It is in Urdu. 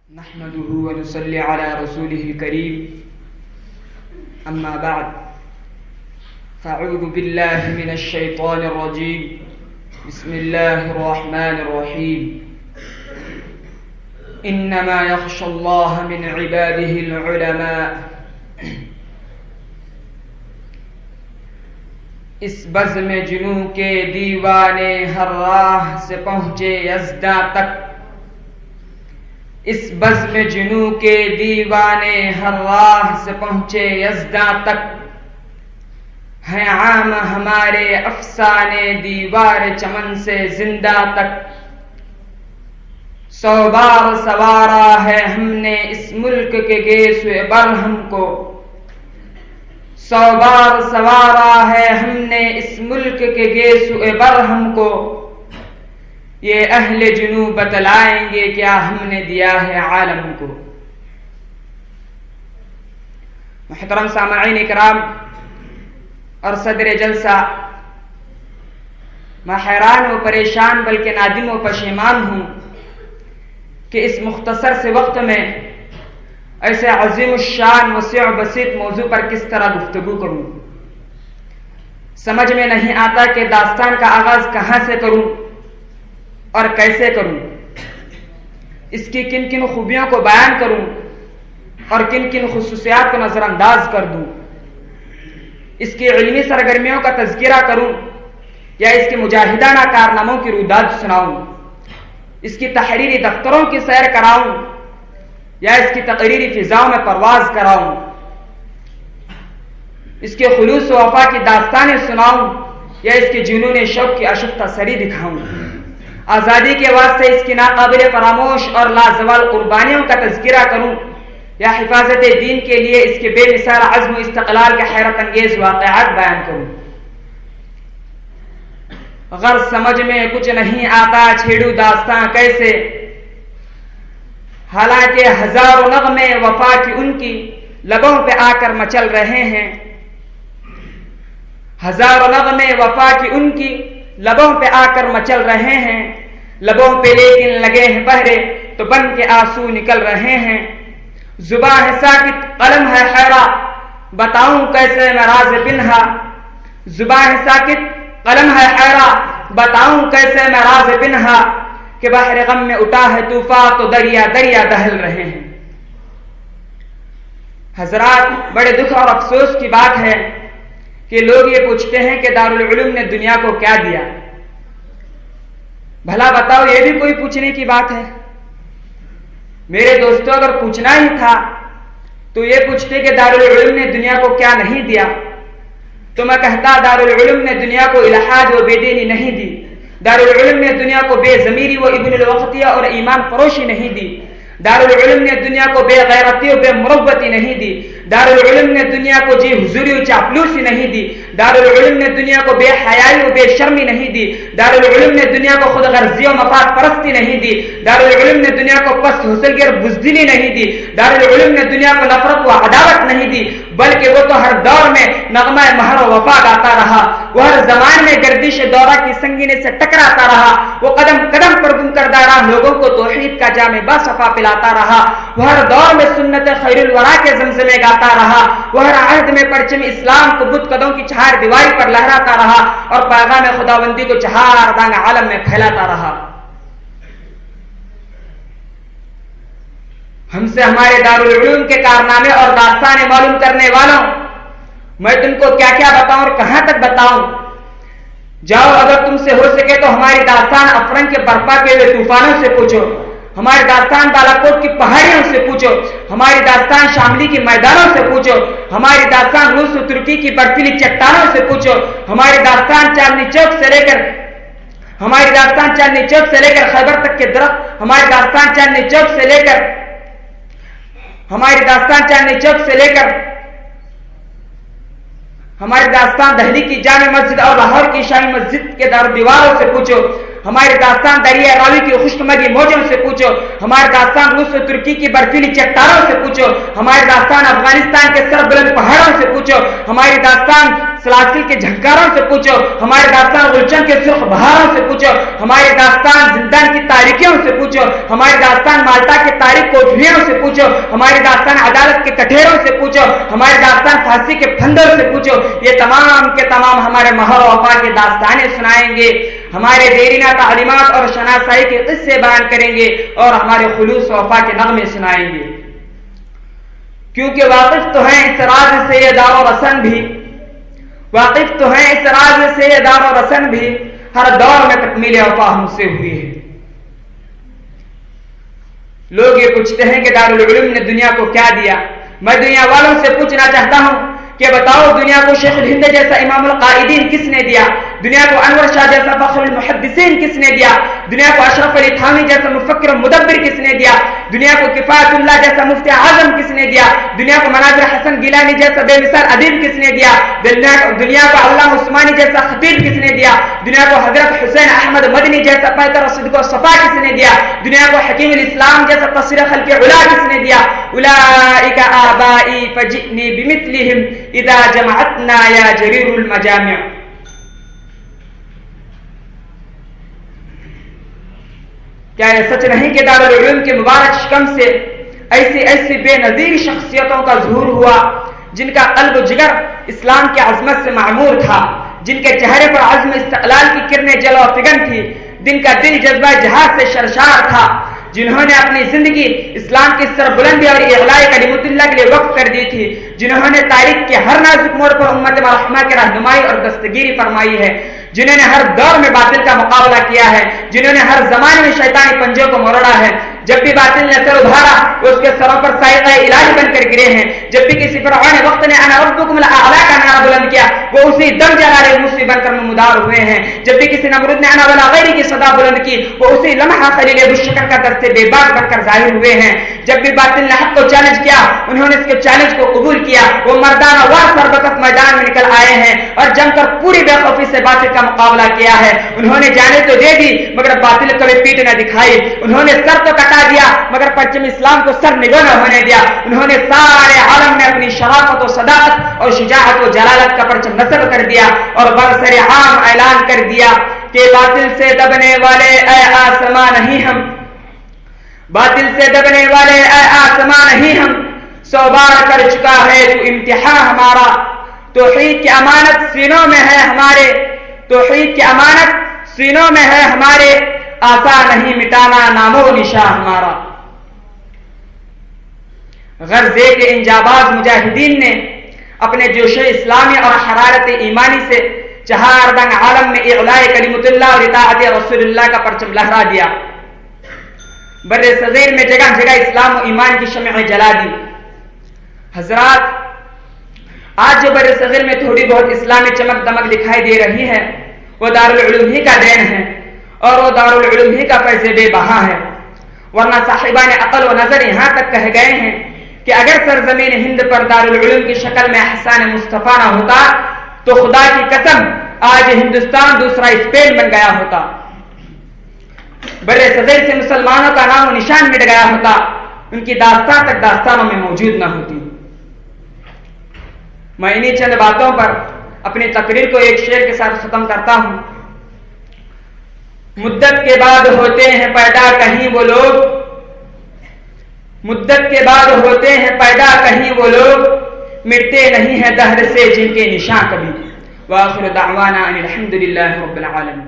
نحمده ونصلي على رسوله الكريم أما بعد فأعوذ بالله من الشيطان الرجيم بسم الله الرحمن الرحيم إنما يخشى الله من عباده العلماء اس بزم جنوں کے دیوانے ہر راہ سے پہنچے یزداں تک اس بزم جنوں کے دیوانے ہر راہ سے پہنچے یزداں تک ہیں عام ہمارے افسانے دیوار چمن سے زندہ تک سو بار سوارا ہے ہم نے اس ملک کے گیسوئے برہم کو سو بار سوارا ہے ہم نے اس ملک کے گیسوئے برہم کو یہ اہل جنوب بتلائیں گے کیا ہم نے دیا ہے عالم کو۔ محترم سامعین اکرام اور صدر جلسہ، میں حیران و پریشان بلکہ نادم و پشیمان ہوں کہ اس مختصر سے وقت میں ایسے عظیم الشان وسیع و بسیط موضوع پر کس طرح گفتگو کروں۔ سمجھ میں نہیں آتا کہ داستان کا آغاز کہاں سے کروں اور کیسے کروں، اس کی کن کن خوبیوں کو بیان کروں اور کن کن خصوصیات کو نظر انداز کر دوں، اس کی علمی سرگرمیوں کا تذکرہ کروں یا اس کے مجاہدانہ کارناموں کی روداد سناؤں، اس کی تحریری دفتروں کی سیر کراؤں یا اس کی تقریری فضاؤں میں پرواز کراؤں، اس کے خلوص و وفا کی داستانیں سناؤں یا اس کے جنون شوق کی اشفتہ سری دکھاؤں، آزادی کے واسطے اس کی ناقابل فراموش اور لازوال قربانیوں کا تذکرہ کروں یا حفاظت دین کے لیے اس کے بے مثال عزم و استقلال کے حیرت انگیز واقعات بیان کروں۔ غرض سمجھ میں کچھ نہیں آتا چھیڑوں داستاں کیسے، حالانکہ ہزاروں نغمے وفا کی ان کی لبوں پہ آ کر مچل رہے ہیں، ہزاروں نغمے وفا کی ان کی لبوں پہ آ کر مچل رہے ہیں، لبوں پہ لیکن لگے ہیں پہرے تو بن کے آنسو نکل رہے ہیں، زباں ہے ساکت قلم ہے حیرہ بتاؤں کیسے میں راز پنہا، زباں ہے ساکت قلم ہے حیرہ بتاؤں کیسے میں راز پنہا، کہ بحر غم میں اٹھا ہے طوفان تو دریا دریا دہل رہے ہیں۔ حضرات، بڑے دکھ اور افسوس کی بات ہے کہ لوگ یہ پوچھتے ہیں کہ دارالعلوم نے دنیا کو کیا دیا۔ بھلا بتاؤ، یہ بھی کوئی پوچھنے کی بات ہے؟ میرے دوستوں، اگر پوچھنا ہی تھا تو یہ پوچھتے کہ دارالعلوم نے دنیا کو کیا نہیں دیا، تو میں کہتا دارالعلوم نے دنیا کو الحاد و بے دینی نہیں دی، دارالعلوم نے دنیا کو بے ضمیری و ابن الوقتیہ اور ایمان فروشی نہیں دی، دارالعلوم نے دنیا کو بے غیرتی و بے مروتی نہیں دی، دارالعلوم نے دنیا کو جی حضوری و چاپلوسی نہیں دی، دارالعلوم نے دنیا کو بے حیائی و بے شرمی نہیں دی، دارالعلوم نے دنیا کو خود غرضی و مفاد پرستی نہیں دی، دارالعلوم نے دنیا کو پست حسلگی اور بزدلی نہیں دی، دارالعلوم نے دنیا کو نفرت و عداوت نہیں دی، بلکہ وہ تو ہر دور میں نغمہ مہر و وفا گاتا رہا، وہ ہر زمان میں گردش دورہ کی سنگینے سے ٹکراتا رہا، وہ قدم قدم پر گم کردہ راہ لوگوں کو توحید کا جام باصفا پلاتا رہا، وہ ہر دور میں سنت خیر الورا کے زمزمے گاتا رہا، وہ ہر عہد میں پرچم اسلام کو بت قدوں کی چہار دیواری پر لہراتا رہا اور پیغام خداوندی کو چہار دانگ عالم میں پھیلاتا رہا۔ ہم سے ہمارے دارالعلوم کے کارنامے اور داستانیں معلوم کرنے والوں، میں تم کو کیا کیا بتاؤں اور کہاں تک بتاؤں؟ جاؤ، اگر تم سے ہو سکے تو ہماری داستان افرنگ کے برپا کے ہوئے طوفانوں سے پوچھو، ہماری داستان بالاکوٹ کی پہاڑیوں سے پوچھو، ہماری داستان شاملی کے میدانوں سے پوچھو، ہماری داستان روس و ترکی کی برفیلی چٹانوں سے پوچھو، ہماری داستان چاندنی چوک سے لے کر خیبر تک کے درخت، ہماری داستان چاندنی چوک سے لے کر ہماری داستان دہلی کی جامع مسجد اور لاہور کی شاہی مسجد کے دار دیواروں سے پوچھو، ہماری داستان دریا راوی کی خشکمگی موجوں سے پوچھو، ہماری داستان روس و ترکی کی برفیلی چٹانوں سے پوچھو، ہماری داستان افغانستان کے سر بلند پہاڑوں سے پوچھو، ہماری داستان سلاسل کے جھنکاروں سے پوچھو، ہماری داستان گلشن کے سرخ بہاروں سے پوچھو، ہماری داستان زندان کی تاریکیوں سے پوچھو، ہماری داستان مالٹا کے تاریک کوٹھریوں سے پوچھو، ہماری داستان عدالت کے کٹہروں سے پوچھو، ہماری داستان پھانسی کے پھندوں سے پوچھو، یہ تمام کے تمام ہمارے مہر و وفا کی داستانیں سنائیں گے، ہمارے دیرینہ تعلیمات اور شناسائی کے قصے بیان کریں گے اور ہمارے خلوص و وفا کے نغمے سنائیں گے، کیونکہ واقف تو ہیں اس راز سے یہ دار و رسن بھی، واقف تو ہیں اس راز سے یہ دار و رسن بھی، ہر دور میں تکمیل وفا ہم سے ہوئی ہے۔ لوگ یہ پوچھتے ہیں کہ دارالعلوم نے دنیا کو کیا دیا؟ میں دنیا والوں سے پوچھنا چاہتا ہوں کہ بتاؤ دنیا کو شیخ الہند جیسا امام القائدین کس نے دیا؟ دنیا کو انور شاہ جیسا فخر المحدثین کس نے دیا؟ دنیا کو اشرف علی تھانوی جیسا مفکر و مدبر کس نے دیا؟ دنیا کو کفایت اللہ جیسا مفتی اعظم کس نے دیا؟ دنیا کو مناظر حسن گیلانی جیسا بے مثال ادیب کس نے دیا؟ دنیا کو علامہ عثمانی جیسا خطیب کس نے دیا؟ دنیا کو حضرت حسین احمد مدنی جیسا پیکر صدق و صفا کس نے دیا؟ دنیا کو حکیم الاسلام جیسا تصویر خلق علا کس نے دیا؟ اولئک آبائی فجئنی بمثلہم اذا جمعتنا یا جریر المجامع۔ کیا یہ سچ نہیں کہ دارالعلوم کے مبارک شکم سے ایسی ایسی بے نظیر شخصیتوں کا ظہور ہوا جن کا قلب و جگر اسلام کی عظمت سے معمور تھا، جن کے چہرے پر عزم استقلال کی کرنیں جلو فگن تھی، جن کا دل جذبہ جہاد سے شرشار تھا، جنہوں نے اپنی زندگی اسلام کی سربلندی اور اعلاء کلمت اللہ کے لیے وقف کر دی تھی، جنہوں نے تاریخ کے ہر نازک موڑ پر امت مرحومہ کی رہنمائی اور دستگیری فرمائی ہے، جنہوں نے ہر دور میں باطل کا مقابلہ کیا ہے، جنہوں نے ہر زمانے میں شیطانی پنجوں کو مروڑا ہے، جب بھی باطل نے سر ابھارا وہ اس کے سروں پر سائقہ الہی بن کر گرے ہیں، جب بھی کسی فرعون وقت نے انا ربکم الاعلی کا نعرہ بلند کیا وہ اسی دم جلال موسی بن کر نمودار ہوئے ہیں، جب بھی کسی نمرود نے انا ولا غیری کی صدا بلند کی وہ اسی لمحہ خلیل ابوالشکر کا دست بے باک بن کر ظاہر ہوئے ہیں، جب بھی باطل نے حق کو چیلنج کیا انہوں نے اس کے چیلنج کو قبول کیا، وہ مردانہ وار سربکف میدان میں نکل آئے ہیں اور جم کر پوری بے خوفی سے باطل کا مقابلہ کیا ہے، انہوں نے جانے تو دے دی مگر باطل کبھی پیٹ نہ دکھائی، انہوں نے سر تو کٹا دیا مگر پرچم اسلام کو سر نگو نہ ہونے دیا، انہوں نے سارے عالم میں اپنی شرافت و صداقت اور شجاعت و جلالت کا پرچم نصب کر دیا اور برسر عام اعلان کر دیا کہ باطل سے دبنے والے اے آسماں نہیں ہم، باطل سے دبنے والے اے آسماں نہیں ہم، 100 بار کر چکا ہے تو امتحان ہمارا، توحید کی امانت سینوں میں ہے ہمارے، توحید کی امانت سینوں میں ہے ہمارے، آسان نہیں مٹانا نام و نشاں ہمارا۔ غزے کے ان جاباز مجاہدین نے اپنے جوش اسلامی اور حرارت ایمانی سے چہار دنگ عالم میں اعلاء کلمت اللہ اور اطاعت رسول اللہ کا پرچم لہرا دیا، بر صغیر میں جگہ جگہ اسلام و ایمان کی شمع جلا دی۔ حضرات آج جو بر صغیر میں تھوڑی بہت اسلامی چمک دمک دکھائی دے رہی ہے وہ دارالعلوم ہی کا دین ہے اور وہ دارالعلوم ہی کا فیض بے بہا ہے، ورنہ صاحبان عقل و نظر یہاں تک کہہ گئے ہیں کہ اگر سرزمین ہند پر دارالعلوم کی شکل میں احسان مصطفیٰ نہ ہوتا تو خدا کی قسم آج ہندوستان دوسرا اسپین بن گیا ہوتا، بر صغیر سے مسلمانوں کا نام و نشان مٹ گیا ہوتا، ان کی داستان تک داستانوں میں موجود نہ ہوتی۔ میں انہی چند باتوں پر اپنی تقریر کو ایک شعر کے ساتھ ختم کرتا ہوں۔ مدت کے بعد ہوتے ہیں پیدا کہیں وہ لوگ، مدت کے بعد ہوتے ہیں پیدا کہیں وہ لوگ، مٹتے نہیں ہیں دہر سے جن کے نشاں کبھی۔ وآخر دعوانا ان الحمد للہ رب العالمین۔